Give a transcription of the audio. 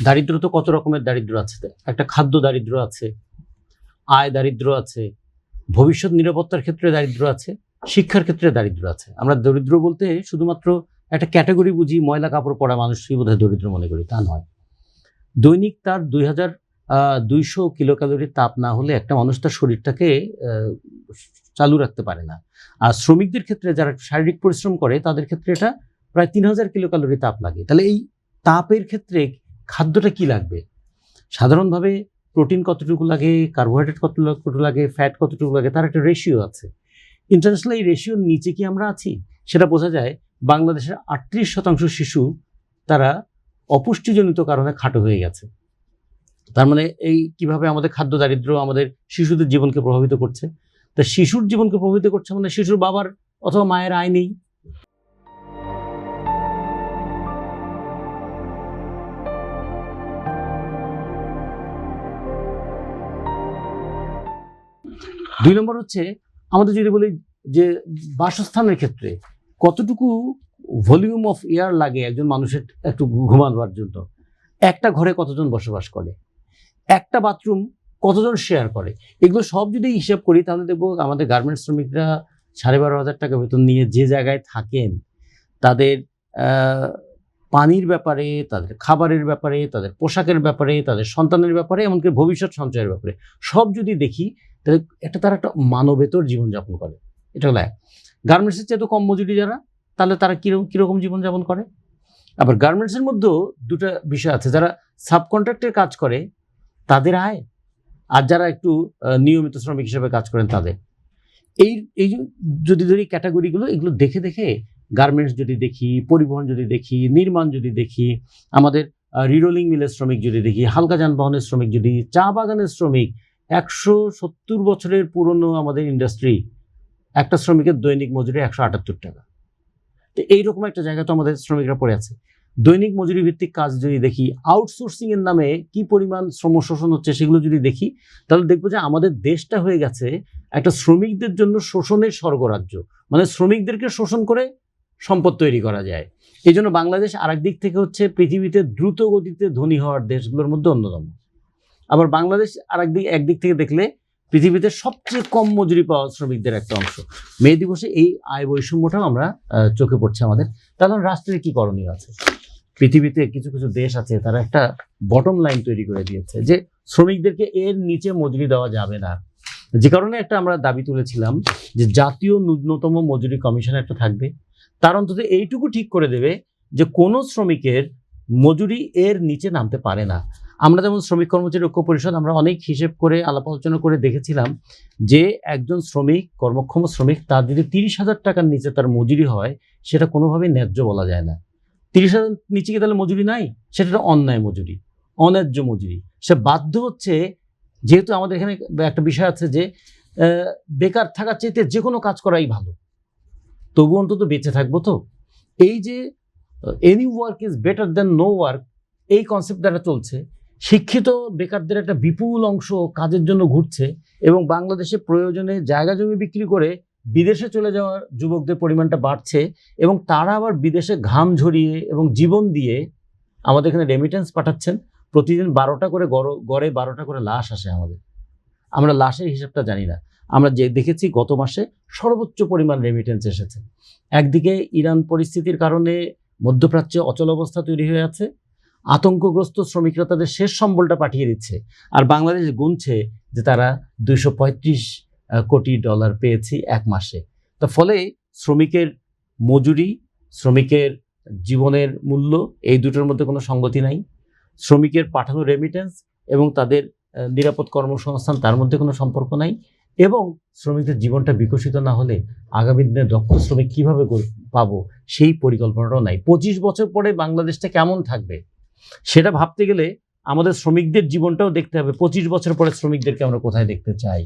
দারিদ্র তো কত রকমের দারিদ্র আছে। একটা খাদ্য দারিদ্র আছে, আয় দারিদ্র আছে, ভবিষ্যৎ নিরাপত্তার ক্ষেত্রে দারিদ্র আছে, শিক্ষার ক্ষেত্রে দারিদ্র আছে। আমরা দরিদ্র বলতে শুধুমাত্র একটা ক্যাটাগরি বুঝি, ময়লা কাপড় পরা মানুষই বোধহয় দরিদ্র মনে করি, তা নয়। দৈনিক তার 2,200 কিলো ক্যালোরির তাপ না হলে একটা মানুষ তার শরীরটাকে চালু রাখতে পারে না। আর শ্রমিকদের ক্ষেত্রে যারা শারীরিক পরিশ্রম করে তাদের ক্ষেত্রে এটা প্রায় 3,000 কিলো ক্যালোরি তাপ লাগে। তাহলে এই তাপের ক্ষেত্রে খাদ্যটা কি লাগবে? সাধারণভাবে প্রোটিন কতটুকু লাগে, কার্বোহাইড্রেট কতটুকু লাগে, ফ্যাট কতটুকু লাগে, তার একটা রেশিও আছে। ইন্টারন্যাশনাল এই রেশিওর নিচে কি আমরা আছি সেটা বোঝা যায়। বাংলাদেশের 38% শিশু তারা অপুষ্টিজনিত কারণে খাটো হয়ে গেছে। তার মানে এই কিভাবে আমাদের খাদ্য দারিদ্র্য আমাদের শিশুদের জীবনকে প্রভাবিত করছে। তা শিশুর জীবনকে প্রভাবিত করছে মানে শিশুর বাবার অথবা মায়ের আয় নেই। দুই নম্বর হচ্ছে আমাদের যদি বলি যে বাসস্থানের ক্ষেত্রে কতটুকু ভলিউম অফ এয়ার লাগে একজন মানুষের একটু ঘুমানোর জন্য, একটা ঘরে কতজন বসবাস করে, একটা বাথরুম কতজন শেয়ার করে, এগুলো সব যদি হিসাব করি তাহলে দেখবো আমাদের গার্মেন্টস শ্রমিকরা 12,500 টাকা বেতন নিয়ে যে জায়গায় থাকেন তাদের পানির ব্যাপারে, তাদের খাবারের ব্যাপারে, তাদের পোশাকের ব্যাপারে, তাদের সন্তানের ব্যাপারে, এমনকি ভবিষ্যৎ সঞ্চয়ের ব্যাপারে সব যদি দেখি তাহলে তারা একটা মানবেতর জীবনযাপন করে। এটা হলো এক। গার্মেন্টসের চেয়ে তো কম মজুরি যারা, তাহলে তারা কীরকম জীবনযাপন করে? আবার গার্মেন্টসের মধ্যেও দুটা বিষয় আছে, যারা সাবকন্ট্রাক্টের কাজ করে তাদের আয়, আর যারা একটু নিয়মিত শ্রমিক হিসেবে কাজ করেন তাদের। এই যদি ধরি ক্যাটাগরিগুলো, এগুলো দেখে দেখে গার্মেন্টস যদি দেখি, পরিবহন যদি দেখি, নির্মাণ যদি দেখি, আমাদের রিরোলিং মিলের শ্রমিক যদি দেখি, হালকা যানবাহনের শ্রমিক যদি, চা বাগানের শ্রমিক, 170 বছরের পুরনো আমাদের ইন্ডাস্ট্রি, একটা শ্রমিকের দৈনিক মজুরি 178 টাকা। তো এইরকম একটা জায়গা তো আমাদের শ্রমিকরা পড়ে আছে। দৈনিক মজুরি ভিত্তিক কাজ যদি দেখি, আউটসোর্সিং এর নামে কি পরিমাণ শ্রম শোষণ হচ্ছে সেগুলো যদি দেখি, তাহলে দেখবো যে আমাদের দেশটা হয়ে গেছে একটা শ্রমিকদের জন্য শোষণের স্বর্গরাজ্য। মানে শ্রমিকদেরকে শোষণ করে সম্পদ তৈরি করা যায়। এই জন্য বাংলাদেশ আরেক দিক থেকে হচ্ছে পৃথিবীতে দ্রুত গতিতে ধনী হওয়ার দেশগুলোর মধ্যে অন্যতম। আবার বাংলাদেশ একদিক থেকে দেখলে পৃথিবীতে সবচেয়ে কম মজুরি পাওয়া শ্রমিকদের একটা অংশ। মে দিবসে এই আয় বৈষম্যটাও আমরা চোখে পড়ছে আমাদের। তাহলে রাষ্ট্রের কি করণীয় আছে? পৃথিবীতে কিছু কিছু দেশ আছে তারা একটা বটম লাইন তৈরি করে দিয়েছে যে শ্রমিকদেরকে এর নিচে মজুরি দেওয়া যাবে না। যে কারণে একটা আমরা দাবি তুলেছিলাম যে জাতীয় ন্যূনতম মজুরি কমিশন একটা থাকবে, তার অন্তত এইটুকু ঠিক করে দেবে যে কোনো শ্রমিকের মজুরি এর নিচে নামতে পারে না। আমরা যেমন শ্রমিক কর্মচারী ঐক্য পরিষদ আমরা অনেক হিসেব করে আলাপ আলোচনা করে দেখেছিলাম যে একজন শ্রমিক, কর্মক্ষম শ্রমিক, তার যদি 30,000 টাকার নিচে তার মজুরি হয় সেটা কোনোভাবেই ন্যায্য বলা যায় না। 30,000 নিচে কি তাহলে মজুরি নাই? সেটা অন্যায় মজুরি, অন্যায্য মজুরি। সে বাধ্য হচ্ছে, যেহেতু আমাদের এখানে একটা বিষয় আছে যে বেকার থাকার চাইতে যে কোনো কাজ করাই ভালো, তবু অন্তত বেঁচে থাকবো। তো এই যে any work is better than no work, এই কনসেপ্ট দ্বারা চলছে। শিক্ষিত বেকারদের একটা বিপুল অংশ কাজের জন্য ঘুরছে এবং বাংলাদেশে প্রয়োজনে জায়গা জমি বিক্রি করে বিদেশে চলে যাওয়ার যুবকদের পরিমাণটা বাড়ছে এবং তারা আবার বিদেশে ঘাম ঝরিয়ে এবং জীবন দিয়ে আমাদের এখানে রেমিটেন্স পাঠাচ্ছেন। প্রতিদিন 12টা করে গড়ে 12টা করে লাশ আসে আমাদের। আমরা লাশের হিসাবটা জানি না। আমরা যে দেখেছি গত মাসে সর্বোচ্চ পরিমাণ রেমিটেন্স এসেছে। একদিকে ইরান পরিস্থিতির কারণে মধ্যপ্রাচ্যে অচল অবস্থা তৈরি হয়ে আছে, আতঙ্কগ্রস্ত শ্রমিকরা তাদের শেষ সম্বলটা পাঠিয়ে দিচ্ছে, আর বাংলাদেশ গুনছে যে তারা $235 কোটি পেয়েছি এক মাসে। তো ফলে শ্রমিকের মজুরি, শ্রমিকের জীবনের মূল্য, এই দুটোর মধ্যে কোনো সঙ্গতি নাই। শ্রমিকের পাঠানো রেমিটেন্স এবং তাদের নিরাপদ কর্মসংস্থান, তার মধ্যে কোনো সম্পর্ক নাই। এবং শ্রমিকদের জীবনটা বিকশিত না হলে আগামী দিনে দক্ষ শ্রমিক কীভাবে পাবো সেই পরিকল্পনাটাও নাই। 25 বছর পরে বাংলাদেশটা কেমন থাকবে সেটা ভাবতে গেলে আমাদের শ্রমিকদের জীবনটাও দেখতে হবে। 25 বছর পরে শ্রমিকদেরকে আমরা কোথায় দেখতে চাই।